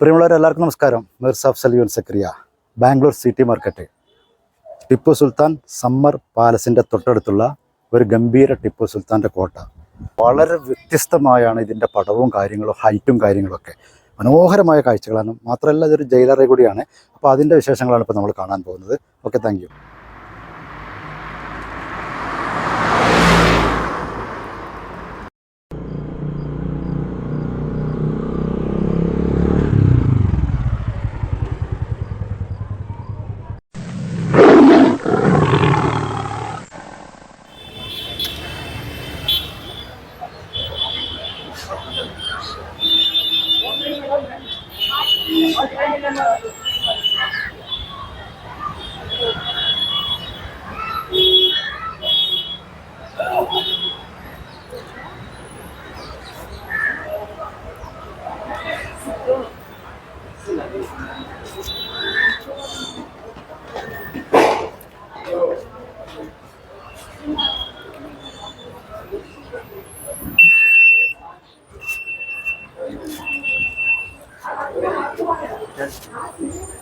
പ്രിയമുള്ളവരെല്ലാവർക്കും നമസ്കാരം. മിർസ അഫ്സൽ സക്രിയ, Bangalore city market. Tipu Sultan summer പാലസിൻ്റെ തൊട്ടടുത്തുള്ള ഒരു ഗംഭീര ടിപ്പു സുൽത്താൻ്റെ കോട്ട. വളരെ വ്യത്യസ്തമായാണ് ഇതിൻ്റെ പടവും കാര്യങ്ങളും ഹൈറ്റും കാര്യങ്ങളൊക്കെ. മനോഹരമായ കാഴ്ചകളാണ്. മാത്രമല്ല ഇതൊരു ജയിലറി കൂടിയാണ്. അപ്പോൾ അതിൻ്റെ വിശേഷങ്ങളാണ് ഇപ്പോൾ നമ്മൾ കാണാൻ പോകുന്നത്. Okay, thank you.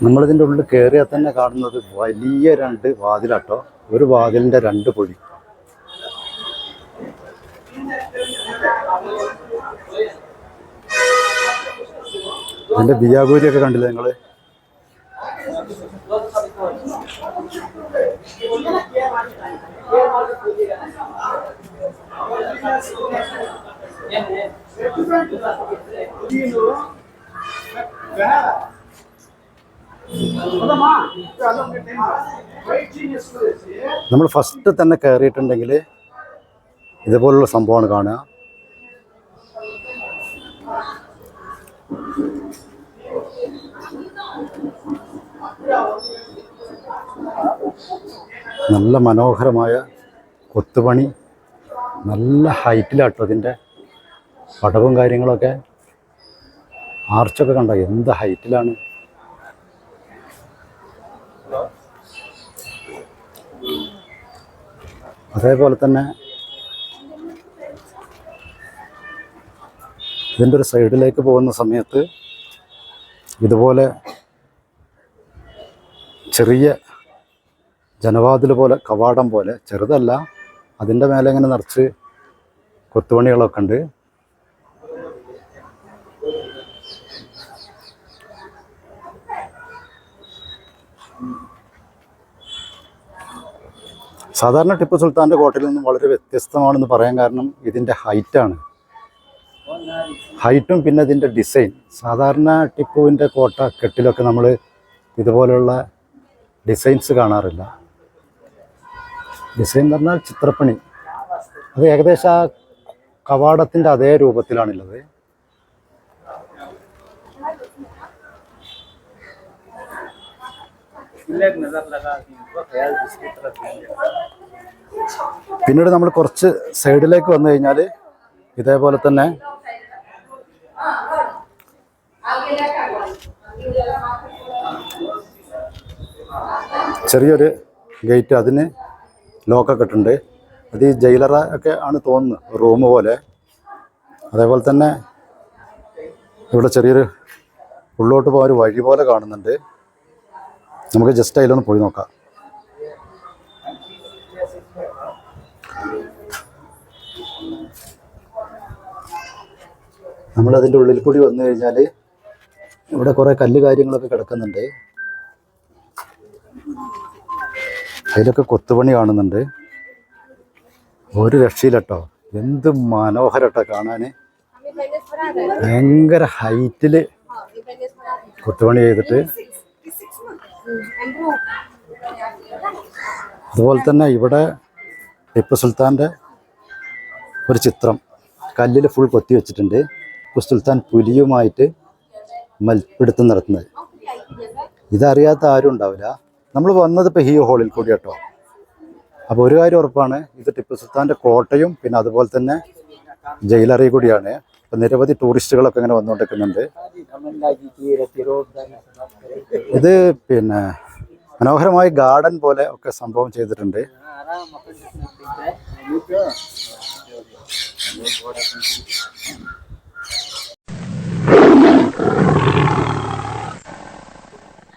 നമ്മളിതിൻ്റെ ഉള്ളിൽ കയറിയാൽ തന്നെ കാണുന്നത് വലിയ രണ്ട് വാതിലാട്ടോ. ഒരു വാതിലിൻ്റെ രണ്ട് പൊടി. അതിൻ്റെ ബിയാപൂരിയൊക്കെ കണ്ടില്ലേ നിങ്ങൾ? നമ്മൾ ഫസ്റ്റ് തന്നെ കയറിയിട്ടുണ്ടെങ്കിൽ ഇതുപോലുള്ള സംഭവമാണ് കാണുക. നല്ല മനോഹരമായ കൊത്തുപണി, നല്ല ഹൈറ്റിലാട്ടോ അതിൻ്റെ പടവും കാര്യങ്ങളൊക്കെ. ആർച്ചൊക്കെ കണ്ടോ എന്ത് ഹൈറ്റിലാണ്. അതേപോലെ തന്നെ ഇതിൻ്റെ ഒരു സൈഡിലേക്ക് പോകുന്ന സമയത്ത് ഇതുപോലെ ചെറിയ ജനവാതിൽ പോലെ, കവാടം പോലെ, ചെറുതല്ല, അതിൻ്റെ മേലെ ഇങ്ങനെ നിറച്ച് കൊത്തുപണികളൊക്കെ ഉണ്ട്. സാധാരണ ടിപ്പു സുൽത്താൻ്റെ കോട്ടയിൽ നിന്നും വളരെ വ്യത്യസ്തമാണെന്ന് പറയാൻ കാരണം ഇതിൻ്റെ ഹൈറ്റാണ്. ഹൈറ്റും പിന്നെ ഇതിൻ്റെ ഡിസൈൻ. സാധാരണ ടിപ്പുവിൻ്റെ കോട്ട കെട്ടിലൊക്കെ നമ്മൾ ഇതുപോലെയുള്ള ഡിസൈൻസ് കാണാറില്ല. ഡിസൈൻ എന്ന് പറഞ്ഞാൽ ചിത്രപ്പണി. അത് ഏകദേശം ആ കവാടത്തിൻ്റെ അതേ രൂപത്തിലാണുള്ളത്. പിന്നീട് നമ്മൾ കുറച്ച് സൈഡിലേക്ക് വന്നു കഴിഞ്ഞാൽ ഇതേപോലെ തന്നെ ചെറിയൊരു ഗേറ്റ്, അതിന് ലോക്കൊക്കെ ഇട്ടുണ്ട്. അത് ഈ ജയിലറ ഒക്കെ ആണ് തോന്നുന്നു, റൂം പോലെ. അതേപോലെ തന്നെ ഇവിടെ ചെറിയൊരു ഉള്ളോട്ട് പോകാൻ ഒരു വഴി പോലെ കാണുന്നുണ്ട്. നമുക്ക് ജസ്റ്റ് അതിലൊന്ന് പോയി നോക്കാം. നമ്മളതിൻ്റെ ഉള്ളിൽ കൂടി വന്നു കഴിഞ്ഞാൽ ഇവിടെ കുറേ കല്ല് കാര്യങ്ങളൊക്കെ കിടക്കുന്നുണ്ട്. അതിലൊക്കെ കൊത്തുപണി കാണുന്നുണ്ട്. ഒരു രക്ഷയില്ലട്ടോ. എന്ത് മനോഹരട്ടോ കാണാൻ. ഭയങ്കര ഹൈറ്റിൽ കൊത്തുപണി ചെയ്തിട്ട്. അതുപോലെ തന്നെ ഇവിടെ ടിപ്പു സുൽത്താൻ്റെ ഒരു ചിത്രം കല്ലിൽ ഫുൾ കൊത്തി വെച്ചിട്ടുണ്ട്. ടിപ്പു സുൽത്താൻ പുലിയുമായിട്ട് മൽപ്പിടുത്തം നടത്തുന്നത്. ഇതറിയാത്ത ആരും ഉണ്ടാവില്ല. നമ്മൾ വന്നത് ഇപ്പോൾ ഈ ഹോളിൽ കൂടി കേട്ടോ. അപ്പോൾ ഒരു കാര്യം ഉറപ്പാണ്, ഇത് ടിപ്പു സുൽത്താൻ്റെ കോട്ടയും പിന്നെ അതുപോലെ തന്നെ ജയിലറി കൂടിയാണ്. അപ്പം നിരവധി ടൂറിസ്റ്റുകളൊക്കെ ഇങ്ങനെ വന്നുകൊണ്ടിരിക്കുന്നുണ്ട്. ഇത് പിന്നെ മനോഹരമായ ഗാർഡൻ പോലെ ഒക്കെ സംഭവം ചെയ്തിട്ടുണ്ട്.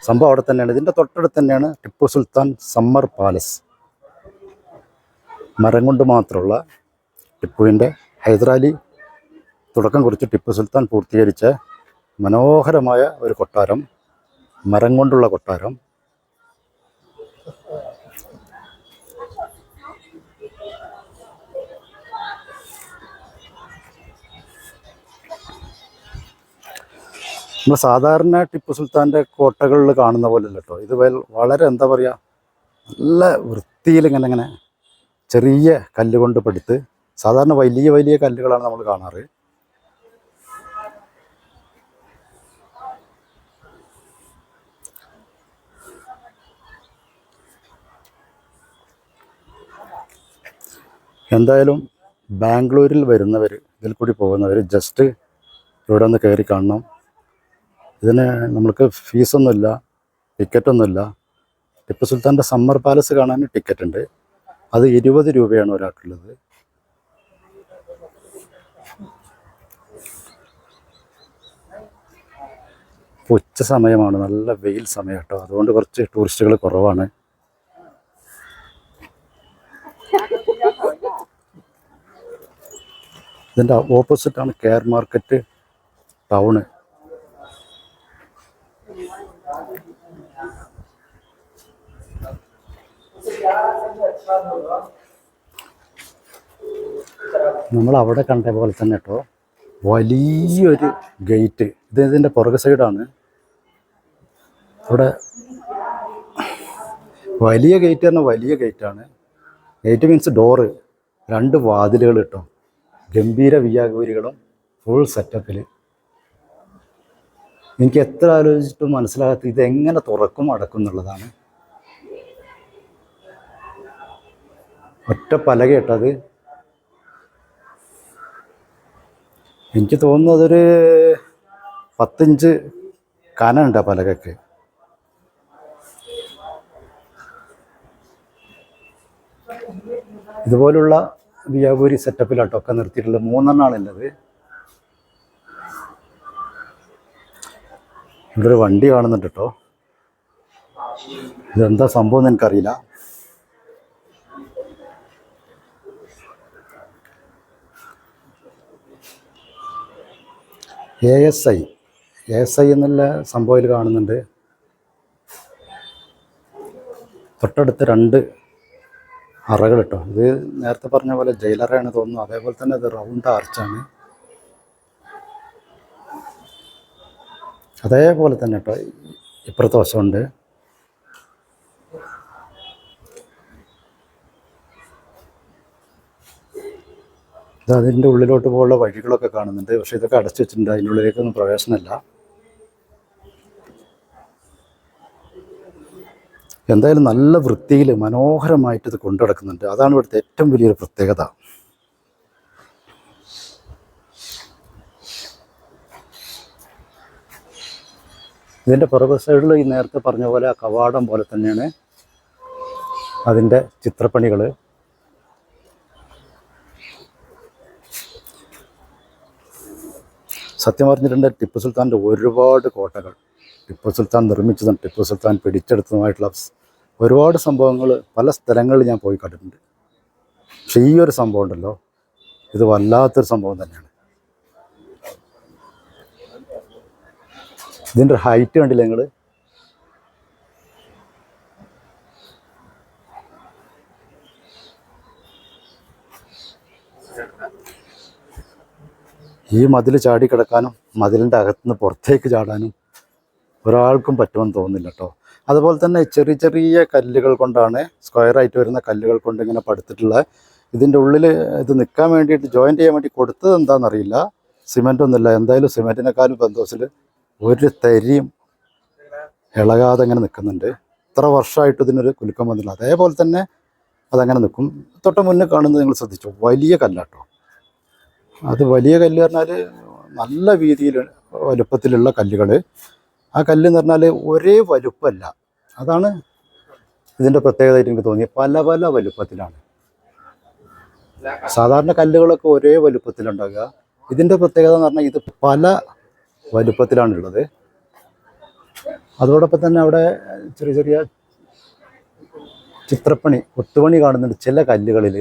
സംഭവം അവിടെ തന്നെയാണ്. ഇതിൻ്റെ തൊട്ടടുത്ത് തന്നെയാണ് ടിപ്പു സുൽത്താൻ സമ്മർ പാലസ്. മരം കൊണ്ട് മാത്രമുള്ള ടിപ്പുവിൻ്റെ ഹൈദരാലി തുടക്കം കുറിച്ച് ടിപ്പു സുൽത്താൻ പൂർത്തീകരിച്ച മനോഹരമായ ഒരു കൊട്ടാരം, മരം കൊണ്ടുള്ള കൊട്ടാരം. നമ്മൾ സാധാരണ ടിപ്പു സുൽത്താൻ്റെ കോട്ടകളിൽ കാണുന്ന പോലെ അല്ല കേട്ടോ. ഇത് വളരെ എന്താ പറയുക, നല്ല വൃത്തിയിൽ ഇങ്ങനെ ചെറിയ കല്ലുകൊണ്ട് പടുത്ത്, സാധാരണ വലിയ വലിയ കല്ലുകളാണ് നമ്മൾ കാണാറ്. എന്തായാലും ബാംഗ്ലൂരിൽ വരുന്നവർ, ഇതിൽ കൂടി പോകുന്നവർ ജസ്റ്റ് ഇവിടെ ഒന്ന് കയറി കാണണം. ഇതിന് നമ്മൾക്ക് ഫീസൊന്നുമില്ല, ടിക്കറ്റൊന്നുമില്ല. ടിപ്പു സുൽത്താൻ്റെ സമ്മർ പാലസ് കാണാൻ ടിക്കറ്റ് ഉണ്ട്. അത് 20 രൂപയാണ് ഒരാൾക്കുള്ളത്. ഉച്ച സമയമാണ്, നല്ല വെയിൽ സമയം കേട്ടോ. അതുകൊണ്ട് കുറച്ച് ടൂറിസ്റ്റുകൾ കുറവാണ്. ഇതിൻ്റെ ഓപ്പോസിറ്റാണ് കെയർ മാർക്കറ്റ് ടൗണ്. നമ്മൾ അവിടെ കണ്ട പോലെ തന്നെ കേട്ടോ, വലിയൊരു ഗേറ്റ്. ഇതിൻ്റെ പുറകു സൈഡാണ്. അവിടെ വലിയ ഗേറ്റ് പറഞ്ഞാൽ വലിയ ഗേറ്റാണ്. ഗേറ്റ് മീൻസ് ഡോറ്, 2 വാതിലുകൾ കേട്ടോ, ഗംഭീര വിയാഗൂരികളും ഫുൾ സെറ്റപ്പിൽ. എനിക്ക് എത്ര ആലോചിച്ചിട്ടും മനസ്സിലാകാത്ത ഇതെങ്ങനെ തുറക്കും അടക്കും എന്നുള്ളതാണ്. ഒറ്റ പലക കേട്ടത്. എനിക്ക് തോന്നുന്നു അതൊരു 10 ഇഞ്ച് കനമുണ്ട് ആ പലകയ്ക്ക്. ഇതുപോലുള്ള വിയാപൂരി സെറ്റപ്പിലാട്ടൊക്കെ നിർത്തിയിട്ടുള്ളത്. 3 എണ്ണമാണുള്ളത്. ഇവിടെ ഒരു വണ്ടി കാണുന്നുണ്ട് കേട്ടോ. ഇതെന്താ സംഭവം എന്ന് എനിക്കറിയില്ല. ASI എന്നുള്ള സംഭവം ഇതിൽ കാണുന്നുണ്ട്. തൊട്ടടുത്ത് 2 അറകൾ കേട്ടോ. ഇത് നേരത്തെ പറഞ്ഞ പോലെ ജയിലറയാണ് തോന്നുന്നു. അതേപോലെ തന്നെ അത് റൗണ്ട് ആർച്ചാണ്. അതേപോലെ തന്നെ കേട്ടോ ഇപ്പുറത്തെ വശമുണ്ട്. ഇത് അതിൻ്റെ ഉള്ളിലോട്ട് പോലുള്ള വഴികളൊക്കെ കാണുന്നുണ്ട്. പക്ഷേ ഇതൊക്കെ അടച്ചു വെച്ചിട്ടുണ്ട്. അതിൻ്റെ ഉള്ളിലേക്കൊന്നും പ്രവേശനമില്ല. എന്തായാലും നല്ല വൃത്തിയിൽ മനോഹരമായിട്ട് ഇത് കൊണ്ടു നടക്കുന്നുണ്ട്. അതാണ് ഇവിടുത്തെ ഏറ്റവും വലിയൊരു പ്രത്യേകത. ഇതിൻ്റെ പുറകു സൈഡിൽ ഈ നേരത്തെ പറഞ്ഞ പോലെ ആ കവാടം പോലെ തന്നെയാണ് അതിൻ്റെ ചിത്രപ്പണികൾ. സത്യം പറഞ്ഞിട്ടുണ്ട്, ടിപ്പു സുൽത്താൻ്റെ ഒരുപാട് കോട്ടകൾ, ടിപ്പു സുൽത്താൻ നിർമ്മിച്ചതും ടിപ്പു സുൽത്താൻ പിടിച്ചെടുത്തതുമായിട്ടുള്ള ഒരുപാട് സംഭവങ്ങൾ പല സ്ഥലങ്ങളിൽ ഞാൻ പോയി കണ്ടിട്ടുണ്ട്. പക്ഷേ ഈ ഒരു സംഭവം ഉണ്ടല്ലോ, ഇത് വല്ലാത്തൊരു സംഭവം തന്നെയാണ്. ഇതിൻ്റെ ഹൈറ്റ് കണ്ടില്ല നിങ്ങൾ? ഈ മതിൽ ചാടിക്കിടക്കാനും മതിലിൻ്റെ അകത്തുനിന്ന് പുറത്തേക്ക് ചാടാനും ഒരാൾക്കും പറ്റുമെന്ന് തോന്നുന്നില്ല കേട്ടോ. അതുപോലെ തന്നെ ചെറിയ ചെറിയ കല്ലുകൾ കൊണ്ടാണ്, സ്ക്വയറായിട്ട് വരുന്ന കല്ലുകൾ കൊണ്ട് ഇങ്ങനെ പടുത്തിട്ടുള്ള. ഇതിൻ്റെ ഉള്ളിൽ ഇത് നിൽക്കാൻ വേണ്ടിയിട്ട് ജോയിൻ്റ് ചെയ്യാൻ വേണ്ടി കൊടുത്തത് എന്താണെന്നറിയില്ല. സിമെൻ്റൊന്നുമില്ല. എന്തായാലും സിമെൻറ്റിനെക്കാളും ബന്ധോസിൽ ഒരു തരിയും ഇളകാതെ അങ്ങനെ നിൽക്കുന്നുണ്ട്. ഇത്ര വർഷമായിട്ട് ഇതിനൊരു കുലുക്കം വന്നില്ല. അതേപോലെ തന്നെ അതങ്ങനെ നിൽക്കും. തൊട്ട് മുന്നേ കാണുന്നത് നിങ്ങൾ ശ്രദ്ധിച്ചു, വലിയ കല്ലാട്ടോ. അത് വലിയ കല്ല് പറഞ്ഞാൽ നല്ല വീതിയിൽ വലുപ്പത്തിലുള്ള കല്ലുകൾ. ആ കല്ല് എന്ന് പറഞ്ഞാൽ ഒരേ വലുപ്പമല്ല. അതാണ് ഇതിൻ്റെ പ്രത്യേകതയായിട്ട് എനിക്ക് തോന്നിയത്. പല പല വലുപ്പത്തിലാണ്. സാധാരണ കല്ലുകളൊക്കെ ഒരേ വലുപ്പത്തിലുണ്ടാകുക. ഇതിൻ്റെ പ്രത്യേകത എന്ന് പറഞ്ഞാൽ ഇത് പല വലുപ്പത്തിലാണുള്ളത്. അതോടൊപ്പം തന്നെ അവിടെ ചെറിയ ചെറിയ ചിത്രപ്പണി കൊത്തുപണി കാണുന്നുണ്ട് ചില കല്ലുകളിൽ.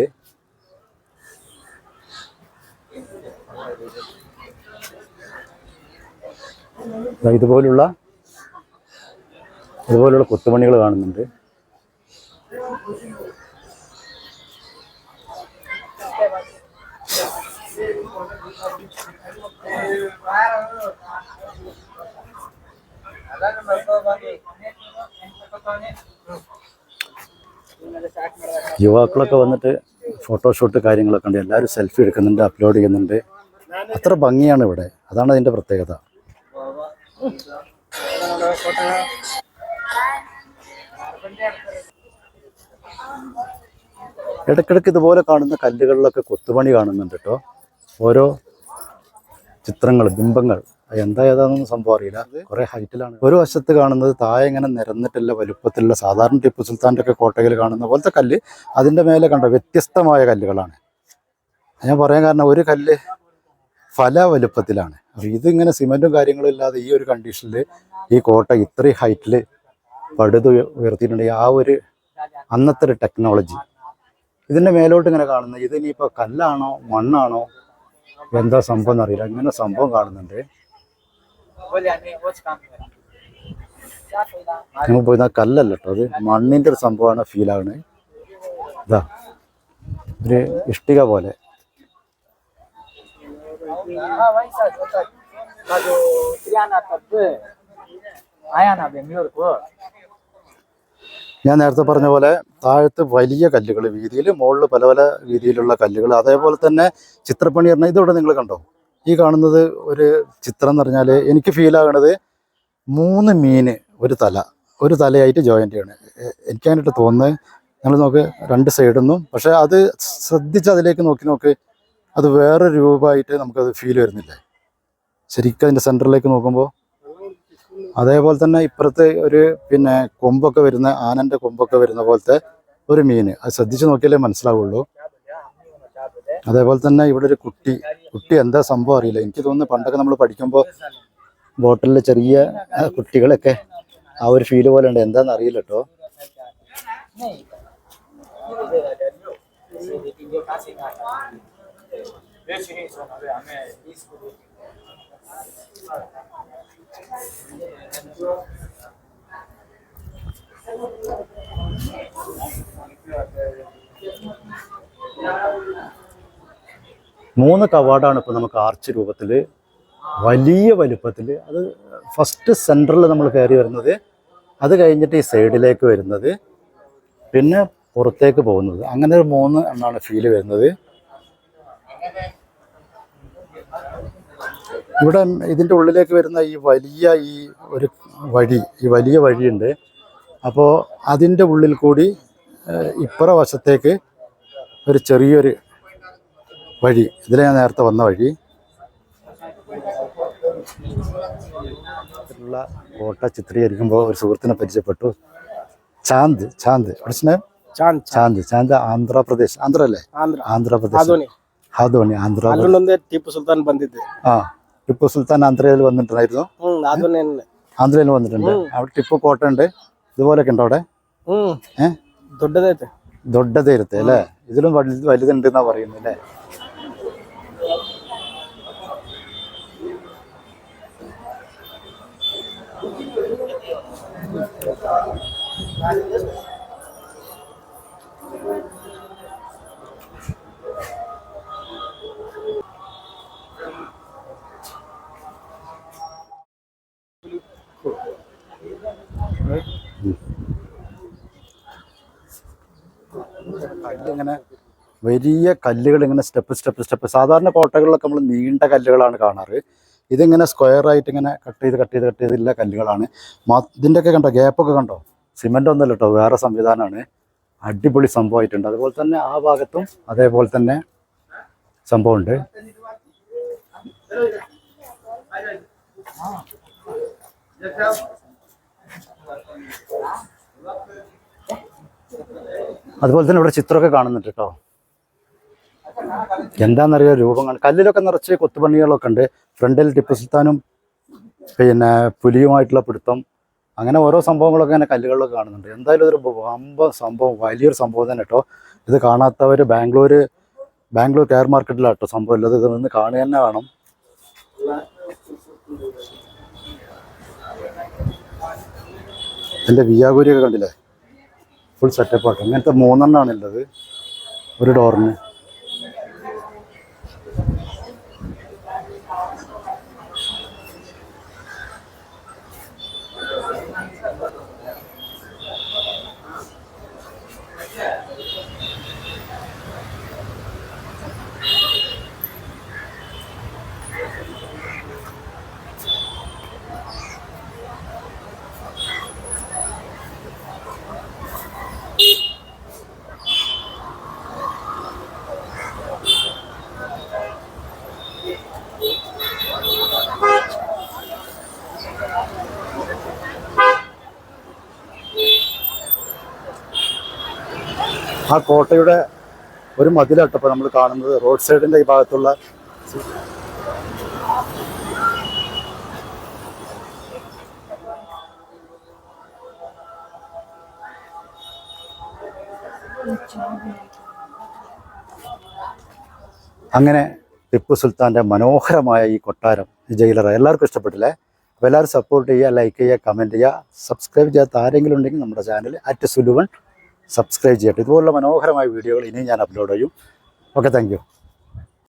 ഇതുപോലുള്ള കൊത്തുപണികൾ കാണുന്നുണ്ട്. യുവാക്കളൊക്കെ വന്നിട്ട് ഫോട്ടോഷൂട്ട് കാര്യങ്ങളൊക്കെ ഉണ്ട്. എല്ലാവരും സെൽഫി എടുക്കുന്നുണ്ട്, അപ്ലോഡ് ചെയ്യുന്നുണ്ട്. അത്ര ഭംഗിയാണ് ഇവിടെ. അതാണ് അതിൻ്റെ പ്രത്യേകത. ഇടയ്ക്കിടയ്ക്ക് ഇതുപോലെ കാണുന്ന കല്ലുകളിലൊക്കെ കൊത്തുപണി കാണുന്നുണ്ട് കേട്ടോ. ഓരോ ചിത്രങ്ങൾ, ബിംബങ്ങൾ. എന്താ ഏതാണെന്നൊന്നും സംഭവം അറിയില്ല. കുറേ ഹൈറ്റിലാണ്. ഒരു വശത്ത് കാണുന്നത് താഴെ ഇങ്ങനെ നിരന്നിട്ടുള്ള വലുപ്പത്തിലുള്ള സാധാരണ ടിപ്പു സുൽത്താൻ്റെ ഒക്കെ കോട്ടയിൽ കാണുന്ന പോലത്തെ കല്ല്. അതിൻ്റെ മേലെ കണ്ട വ്യത്യസ്തമായ കല്ലുകളാണ്. ഞാൻ പറയാൻ കാരണം ഒരു കല്ല് പല വലുപ്പത്തിലാണ്. അപ്പോൾ ഇതിങ്ങനെ സിമെൻറ്റും കാര്യങ്ങളും ഇല്ലാതെ ഈ ഒരു കണ്ടീഷനിൽ ഈ കോട്ട ഇത്രയും ഹൈറ്റിൽ പടുത് ഉയർത്തിയിട്ടുണ്ടെങ്കിൽ ആ ഒരു അന്നത്തെ ഒരു ടെക്നോളജി. ഇതിൻ്റെ മേലോട്ട് ഇങ്ങനെ കാണുന്നത് ഇതിനിപ്പോൾ കല്ലാണോ മണ്ണാണോ എന്താ സംഭവം എന്നറിയില്ല. ഇങ്ങനെ സംഭവം കാണുന്നുണ്ട്. ഞങ്ങൾ പോയി കല്ലല്ല കേട്ടോ, അത് മണ്ണിൻ്റെ ഒരു സംഭവമാണ് ഫീൽ ആകുന്നത്. ഇതാ ഒരു ഇഷ്ടിക പോലെ. ഞാൻ നേരത്തെ പറഞ്ഞ പോലെ താഴത്ത് വലിയ കല്ലുകൾ വീതിയിൽ, മുകളിൽ പല പല വീതിയിലുള്ള കല്ലുകൾ. അതേപോലെ തന്നെ ചിത്രപ്പണി പറഞ്ഞാൽ ഇതോടെ നിങ്ങൾ കണ്ടോ, ഈ കാണുന്നത് ഒരു ചിത്രം എന്ന് പറഞ്ഞാൽ എനിക്ക് ഫീൽ ആകണത് 3 മീൻ ഒരു തലയായിട്ട് ജോയിൻ്റ് ആണ് എനിക്കതിനായിട്ട് തോന്നുന്നത്. നിങ്ങൾ നോക്ക് 2 സൈഡിൽ നിന്നും. പക്ഷേ അത് ശ്രദ്ധിച്ച് അതിലേക്ക് നോക്ക്, അത് വേറെ രൂപമായിട്ട് നമുക്കത് ഫീൽ വരുന്നില്ലേ ശരിക്കും അതിൻ്റെ സെൻറ്ററിലേക്ക് നോക്കുമ്പോൾ. അതേപോലെ തന്നെ ഇപ്പുറത്ത് ഒരു കൊമ്പൊക്കെ വരുന്ന, ആനൻ്റെ കൊമ്പൊക്കെ വരുന്ന പോലത്തെ ഒരു മീൻ. അത് ശ്രദ്ധിച്ച് നോക്കിയാലേ മനസ്സിലാവുള്ളൂ. അതേപോലെ തന്നെ ഇവിടെ ഒരു കുട്ടി എന്താ സംഭവം അറിയില്ല. എനിക്ക് തോന്നുന്നു പണ്ടൊക്കെ നമ്മൾ പഠിക്കുമ്പോൾ ബോട്ടിലിൽ ചെറിയ കുട്ടികളൊക്കെ ആ ഒരു ഫീല് പോലെ ഉണ്ട്. എന്താണെന്ന് അറിയില്ല കേട്ടോ. മൂന്ന് കവാടമാണ് ഇപ്പോൾ നമുക്ക് ആർച്ച് രൂപത്തിൽ, വലിയ വലുപ്പത്തിൽ. അത് ഫസ്റ്റ് സെൻറ്ററിൽ നമ്മൾ കയറി വരുന്നത്, അത് കഴിഞ്ഞിട്ട് ഈ സൈഡിലേക്ക് വരുന്നത്, പിന്നെ പുറത്തേക്ക് പോകുന്നത്. അങ്ങനെ ഒരു 3 എണ്ണമാണ് ഫീല് വരുന്നത്. ഇവിടെ ഇതിൻ്റെ ഉള്ളിലേക്ക് വരുന്ന ഈ വലിയ വഴിയുണ്ട്. അപ്പോൾ അതിൻ്റെ ഉള്ളിൽ കൂടി ഇപ്പുറ വശത്തേക്ക് ഒരു ചെറിയൊരു വഴി, ഇതിലെ ഞാൻ നേരത്തെ വന്ന വഴി. കോട്ട ചിത്രീകരിക്കുമ്പോൾ ഒരു സുഹൃത്തിനെ പരിചയപ്പെട്ടു. ചാന്ദ് ಆಂಧ್ರಪ್ರದೇಶ ಅല്ലേ ಆಂಧ್ರಪ್ರದೇಶ ಹಾದೋಣಿ ಟಿಪ್ಪು ಸುಲ್ತಾನ್ ಬಂದಿದ್ದೆ. ಟಿಪ್ಪು സുൽത്താൻ ആന്ധ്രയിൽ വന്നിട്ടുണ്ടായിരുന്നു. ആന്ധ്രയിൽ വന്നിട്ടുണ്ട്. അവിടെ ടിപ്പു കോട്ട ഉണ്ട്. ഇതുപോലൊക്കെ ഉണ്ടോ അവിടെ? ദൊഡ്ഡതേരത്തെ അല്ലേ? ഇതിലും വലുതുണ്ട് എന്നാ പറയുന്നത് അല്ലേ? കല്ലിങ്ങനെ വലിയ കല്ലുകൾ ഇങ്ങനെ സ്റ്റെപ്പ് സാധാരണ കോട്ടകളിലൊക്കെ നമ്മൾ നീണ്ട കല്ലുകളാണ് കാണാറ്. ഇതിങ്ങനെ സ്ക്വയറായിട്ട് ഇങ്ങനെ കട്ട് ചെയ്തില്ല കല്ലുകളാണ്. ഇതിൻ്റെയൊക്കെ കണ്ടോ, ഗ്യാപ്പൊക്കെ കണ്ടോ? സിമെൻ്റ് ഒന്നുമല്ല കേട്ടോ, വേറെ സംവിധാനമാണ്. അടിപൊളി സംഭവമായിട്ടുണ്ട്. അതുപോലെ തന്നെ ആ ഭാഗത്തും അതേപോലെ തന്നെ സംഭവമുണ്ട്. അതുപോലെ തന്നെ ഇവിടെ ചിത്രമൊക്കെ കാണുന്നുണ്ട് കേട്ടോ. എന്താണെന്നറിയോ, രൂപങ്ങൾ കല്ലിലൊക്കെ നിറച്ച് കൊത്തുപണികളൊക്കെ ഉണ്ട്. ഫ്രണ്ടിൽ ടിപ്പു സുൽത്താനും പുലിയുമായിട്ടുള്ള പിടുത്തം, അങ്ങനെ ഓരോ സംഭവങ്ങളൊക്കെ ഇങ്ങനെ കല്ലുകളിലൊക്കെ കാണുന്നുണ്ട്. എന്തായാലും ഇതൊരു വമ്പ സംഭവം, വലിയൊരു സംഭവം തന്നെ കേട്ടോ. ഇത് കാണാത്തവർ ബാംഗ്ലൂർ കെയർ മാർക്കറ്റിലാണ് കേട്ടോ സംഭവം ഉള്ളത്. ഇത് നിന്ന് കാണുക തന്നെ വേണം. ഇതിൻ്റെ വിയാഗുരിയൊക്കെ കണ്ടില്ലേ, ഫുൾ സെറ്റപ്പാട്ടോ. അങ്ങനത്തെ 3 ഉള്ളത് ഒരു ഡോറിന്. ആ കോട്ടയുടെ ഒരു മതിലാട്ടപ്പോൾ നമ്മൾ കാണുന്നത്. റോഡ് സൈഡിൻ്റെ ഈ ഭാഗത്തുള്ള അങ്ങനെ ടിപ്പു സുൽത്താൻ്റെ മനോഹരമായ ഈ കൊട്ടാരം, ഈ ജയിലറ എല്ലാവർക്കും ഇഷ്ടപ്പെട്ടില്ലേ? അപ്പോൾ എല്ലാവരും സപ്പോർട്ട് ചെയ്യുക, ലൈക്ക് ചെയ്യുക, കമൻറ്റ് ചെയ്യുക. സബ്സ്ക്രൈബ് ചെയ്യാത്ത ആരെങ്കിലും ഉണ്ടെങ്കിൽ നമ്മുടെ ചാനൽ @സുലുവൻ സബ്സ്ക്രൈബ് ചെയ്യട്ടെ. ഇതുപോലുള്ള മനോഹരമായ വീഡിയോകൾ ഇനിയും ഞാൻ അപ്ലോഡ് ചെയ്യും. Okay, thank you.